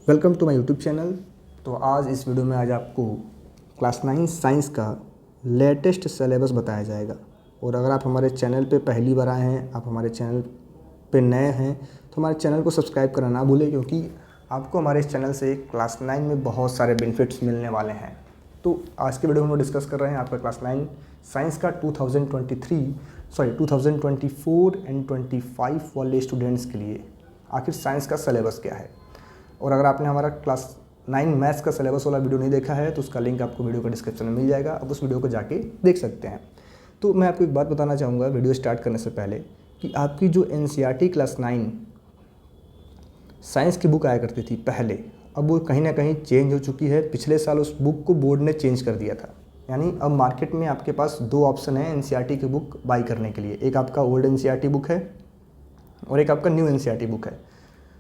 Welcome to my YouTube channel. तो आज इस वीडियो में आपको क्लास 9 साइंस का लेटेस्ट सिलेबस बताया जाएगा। और अगर आप हमारे चैनल पे पहली बार आए हैं, आप हमारे चैनल पे नए हैं, तो हमारे चैनल को सब्सक्राइब करना ना भूलें, क्योंकि आपको हमारे इस चैनल से क्लास 9 में बहुत सारे बेनिफिट्स मिलने वाले हैं। तो आज के वीडियो में हम डिस्कस कर रहे हैं आपका क्लास 9 साइंस का 2024 एंड 25 वाले स्टूडेंट्स के लिए आखिर साइंस का सिलेबस क्या है। और अगर आपने हमारा क्लास 9 मैथ्स का सिलेबस वाला वीडियो नहीं देखा है तो उसका लिंक आपको वीडियो का डिस्क्रिप्शन में मिल जाएगा, आप उस वीडियो को जाके देख सकते हैं। तो मैं आपको एक बात बताना चाहूँगा वीडियो स्टार्ट करने से पहले कि आपकी जो NCERT क्लास 9 साइंस की बुक आया करती थी पहले, अब वो कहीं ना कहीं चेंज हो चुकी है। पिछले साल उस बुक को बोर्ड ने चेंज कर दिया था, यानी अब मार्केट में आपके पास दो ऑप्शन है NCERT की बुक बाई करने के लिए। एक आपका ओल्ड NCERT बुक है और एक आपका न्यू NCERT बुक है।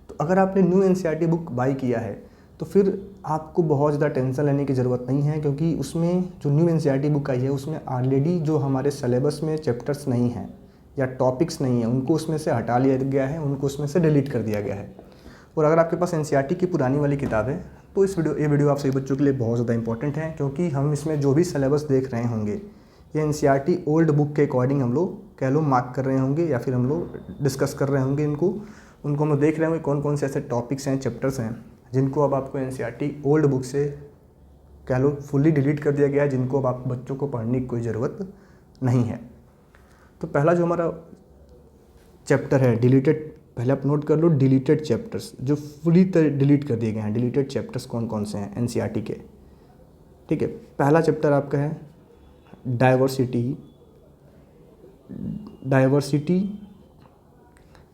तो अगर आपने न्यू NCERT बुक बाई किया है तो फिर आपको बहुत ज़्यादा टेंशन लेने की ज़रूरत नहीं है, क्योंकि उसमें जो न्यू NCERT बुक आई है उसमें ऑलरेडी जो हमारे सिलेबस में चैप्टर्स नहीं हैं या टॉपिक्स नहीं हैं उनको उसमें से हटा लिया गया है, उनको उसमें से डिलीट कर दिया गया है। और अगर आपके पास NCERT की पुरानी वाली किताब है तो ये वीडियो आप सभी बच्चों के लिए बहुत ज़्यादा इंपॉर्टेंट है, क्योंकि हम इसमें जो भी सिलेबस देख रहे होंगे ये NCERT ओल्ड बुक के अकॉर्डिंग हम लोग कह लो मार्क कर रहे होंगे या फिर हम लोग डिस्कस कर रहे होंगे उनको हम लोग देख रहे होंगे कौन कौन से ऐसे टॉपिक्स हैं, चैप्टर्स हैं जिनको अब आपको NCERT ओल्ड बुक से कह लो फुल्ली डिलीट कर दिया गया है, जिनको अब आप बच्चों को पढ़ने की कोई ज़रूरत नहीं है। तो पहला जो हमारा चैप्टर है डिलीटेड, पहले आप नोट कर लो डिलीटेड चैप्टर्स जो फुली डिलीट कर दिए गए हैं। डिलीटेड चैप्टर्स कौन कौन से हैं NCERT के, ठीक है। पहला चैप्टर आपका है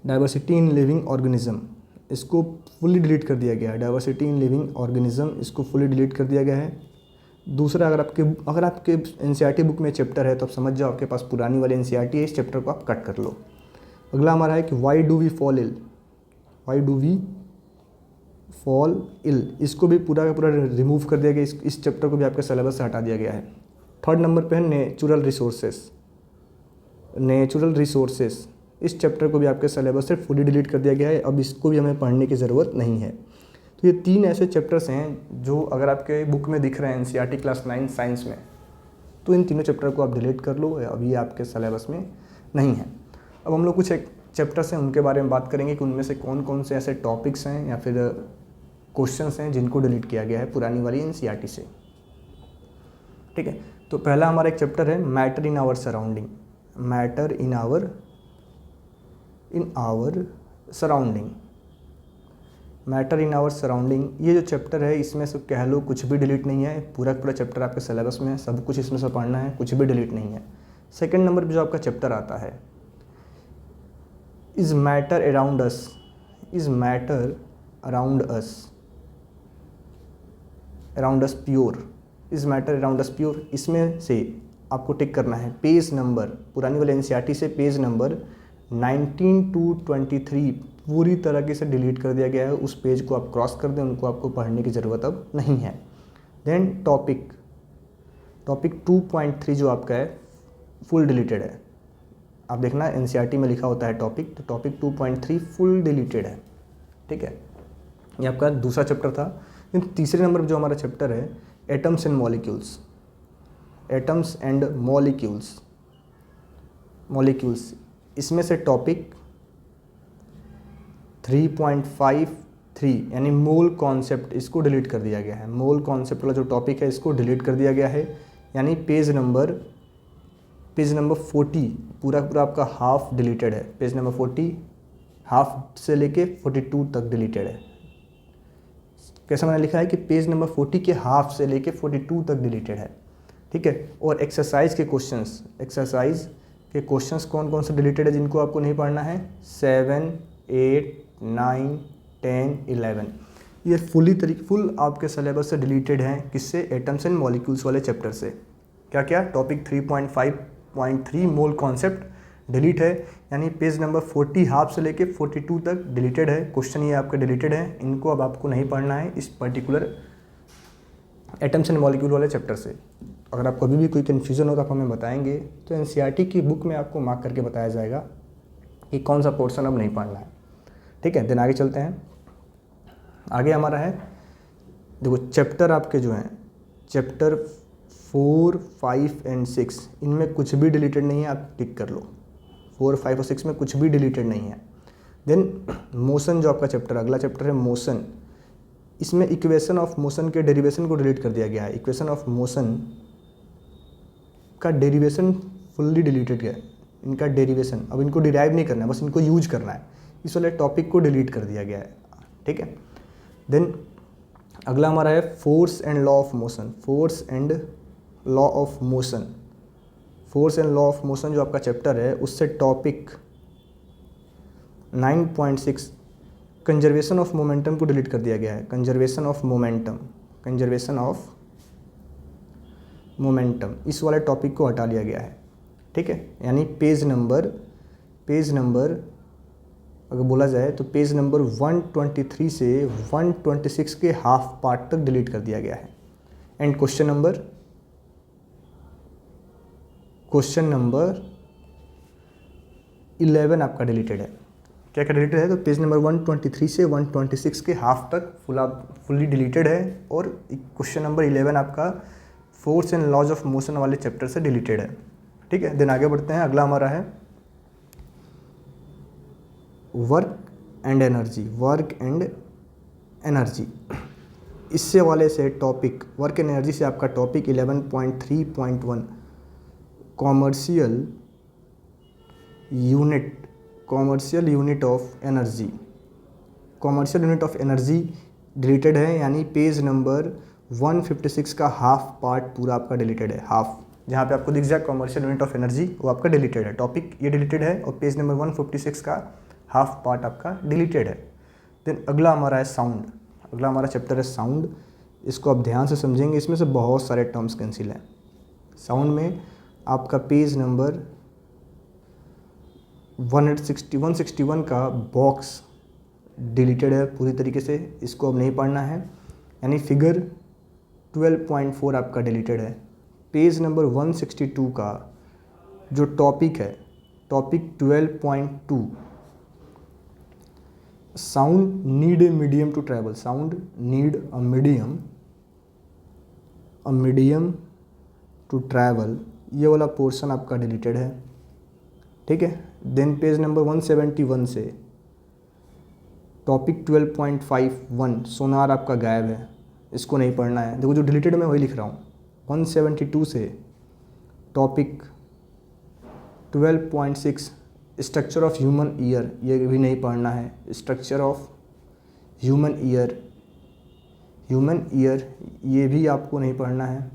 डाइवर्सिटी इन लिविंग ऑर्गेनिज्म, इसको फुली डिलीट कर दिया गया है। डाइवर्सिटी इन लिविंग ऑर्गेनिज्म इसको फुली डिलीट कर दिया गया है। दूसरा, अगर आपके NCERT बुक में चैप्टर है तो आप समझ जाओ आपके पास पुरानी वाली NCERT है, इस चैप्टर को आप कट कर लो। अगला हमारा है कि why do we fall ill, इसको भी पूरा का पूरा रिमूव कर दिया गया, इस चैप्टर को भी आपके सिलेबस से हटा दिया गया है। थर्ड नंबर पे है नेचुरल रिसोर्सेस, इस चैप्टर को भी आपके सिलेबस से फुली डिलीट कर दिया गया है, अब इसको भी हमें पढ़ने की ज़रूरत नहीं है। तो ये तीन ऐसे चैप्टर्स हैं जो अगर आपके बुक में दिख रहे हैं NCERT क्लास 9 साइंस में, तो इन तीनों चैप्टर को आप डिलीट कर लो, अभी आपके सिलेबस में नहीं है। अब हम लोग कुछ एक चैप्टर्स हैं उनके बारे में बात करेंगे कि उनमें से कौन कौन से ऐसे टॉपिक्स हैं या फिर क्वेश्चंस हैं जिनको डिलीट किया गया है पुरानी वाली NCERT से, ठीक है। तो पहला हमारा एक चैप्टर है मैटर इन आवर सराउंडिंग। ये जो चैप्टर है इसमें से कह लो कुछ भी डिलीट नहीं है, पूरा पूरा चैप्टर आपके सिलेबस में है, सब कुछ इसमें से पढ़ना है, कुछ भी डिलीट नहीं है। सेकंड नंबर पे जो आपका चैप्टर आता है is matter around us pure, इसमें से आपको टिक करना है पेज नंबर, पुरानी वाले NCERT से पेज नंबर 19 to 23 पूरी तरीके से डिलीट कर दिया गया है। उस पेज को आप क्रॉस कर दें, उनको आपको पढ़ने की ज़रूरत अब नहीं है। देन टॉपिक 2.3 जो आपका है फुल डिलीटेड है। आप देखना NCERT में लिखा होता है टॉपिक, तो टॉपिक 2.3 फुल डिलीटेड है, ठीक है। ये आपका दूसरा चैप्टर था। तीसरे नंबर पर जो हमारा चैप्टर है एटम्स एंड मॉलिक्यूल्स, इसमें से टॉपिक 3.53 यानी मोल कॉन्सेप्ट, इसको डिलीट कर दिया गया है। मोल कॉन्सेप्ट वाला जो टॉपिक है इसको डिलीट कर दिया गया है, यानी पेज नंबर 40 पूरा पूरा आपका हाफ डिलीटेड है। पेज नंबर 40 हाफ से लेके 42 तक डिलीटेड है। कैसा मैंने लिखा है कि पेज नंबर 40 के हाफ से लेके 42 तक डिलीटेड है, ठीक है। और एक्सरसाइज के क्वेश्चंस कौन कौन से डिलीटेड है जिनको आपको नहीं पढ़ना है 7, 8, 9, 10, 11, ये फुल आपके सिलेबस से डिलीटेड हैं। किससे? एटम्स एंड मॉलिक्यूल्स वाले चैप्टर से। क्या टॉपिक 3.5.3 मोल कॉन्सेप्ट डिलीट है, यानी पेज नंबर 40 हाफ से लेके 42 तक डिलीटेड है। क्वेश्चन ये आपके डिलीटेड है, इनको अब आपको नहीं पढ़ना है इस पर्टिकुलर एटम्स एंड मॉलिक्यूल वाले चैप्टर से। अगर आपको अभी भी कोई कन्फ्यूज़न हो तो आप हमें बताएंगे, तो NCERT की बुक में आपको मार्क करके बताया जाएगा कि कौन सा पोर्शन अब नहीं पढ़ना है, ठीक है। दिन आगे चलते हैं। आगे हमारा है, देखो चैप्टर आपके जो हैं, चैप्टर 4, 5 एंड 6 इनमें कुछ भी डिलीटेड नहीं है, आप टिक कर लो। 4, 5 और 6 में कुछ भी डिलीटेड नहीं है। देन मोशन जो आपका चैप्टर, अगला चैप्टर है मोशन, इसमें इक्वेशन ऑफ मोशन के डेरिवेशन को डिलीट कर दिया गया है। इक्वेशन ऑफ मोशन का डेरिवेशन फुल्ली डिलीटेड है, इनका डेरिवेशन अब इनको डिराइव नहीं करना है, बस इनको यूज करना है, इस वाले टॉपिक को डिलीट कर दिया गया है, ठीक है। देन अगला हमारा है force and law of motion. Force and law of motion, force and law of motion जो आपका चैप्टर है उससे टॉपिक 9.6 कंजर्वेशन ऑफ मोमेंटम को डिलीट कर दिया गया है। Conservation of momentum, conservation of momentum, इस वाले टॉपिक को हटा लिया गया है, ठीक है। यानी पेज नंबर अगर बोला जाए तो पेज नंबर 123 से 126 के हाफ पार्ट तक डिलीट कर दिया गया है। एंड क्वेश्चन नंबर 11 आपका डिलीटेड है। क्या क्या डिलीटेड है, तो पेज नंबर 123 से 126 के हाफ तक फुल्ली डिलीटेड है, और क्वेश्चन नंबर 11 आपका force and laws of motion वाले चैप्टर से डिलीटेड है, ठीक है। देन आगे बढ़ते हैं, अगला हमारा है वर्क एंड एनर्जी। इससे वाले से टॉपिक वर्क एंड एनर्जी से आपका topic 11.3.1 commercial unit of energy deleted है। यानी पेज नंबर 156 का हाफ पार्ट पूरा आपका डिलीटेड है, हाफ जहाँ पे आपको दिख जाए कॉमर्शियल यूनिट ऑफ एनर्जी वो आपका डिलीटेड है, टॉपिक ये डिलीटेड है, और पेज नंबर 156 का हाफ पार्ट आपका डिलीटेड है। देन अगला हमारा है साउंड, अगला हमारा चैप्टर है साउंड। इसको आप ध्यान से समझेंगे, इसमें से बहुत सारे टर्म्स कैंसिल हैं। साउंड में आपका पेज नंबर 161 का बॉक्स डिलीटेड है पूरी तरीके से, इसको अब नहीं पढ़ना है। यानी फिगर 12.4 आपका डिलीटेड है। पेज नंबर 162 का जो टॉपिक है, topic 12.2 sound need a medium to travel, sound need a medium to travel, ये वाला पोर्शन आपका डिलीटेड है, ठीक है। देन पेज नंबर 171 से टॉपिक 12.51 सोनार आपका गायब है, इसको नहीं पढ़ना है। देखो जो डिलीटेड मैं वही लिख रहा हूँ। 172 से topic 12.6 structure of human ear, ये भी नहीं पढ़ना है। स्ट्रक्चर ऑफ ह्यूमन ईयर ये भी आपको नहीं पढ़ना है।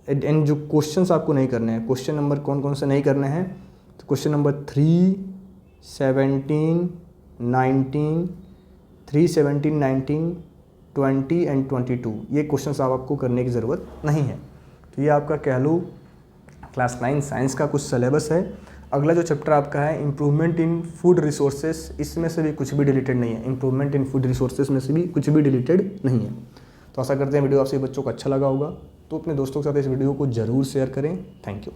एंड जो क्वेश्चंस आपको नहीं करने हैं, क्वेश्चन नंबर कौन कौन से नहीं करने हैं, तो क्वेश्चन नंबर 3, 17, 19, 20 एंड 22, ये क्वेश्चंस आपको करने की ज़रूरत नहीं है। तो ये आपका कह लो क्लास 9 साइंस का कुछ सिलेबस है। अगला जो चैप्टर आपका है इम्प्रूवमेंट इन फूड रिसोर्सेज, इसमें से भी कुछ भी डिलीटेड नहीं है। इम्प्रूवमेंट इन फूड रिसोर्सेज में से भी कुछ भी डिलीटेड नहीं है। तो आशा करते हैं वीडियो आपसे बच्चों को अच्छा लगा होगा, तो अपने दोस्तों के साथ इस वीडियो को ज़रूर शेयर करें। Thank you.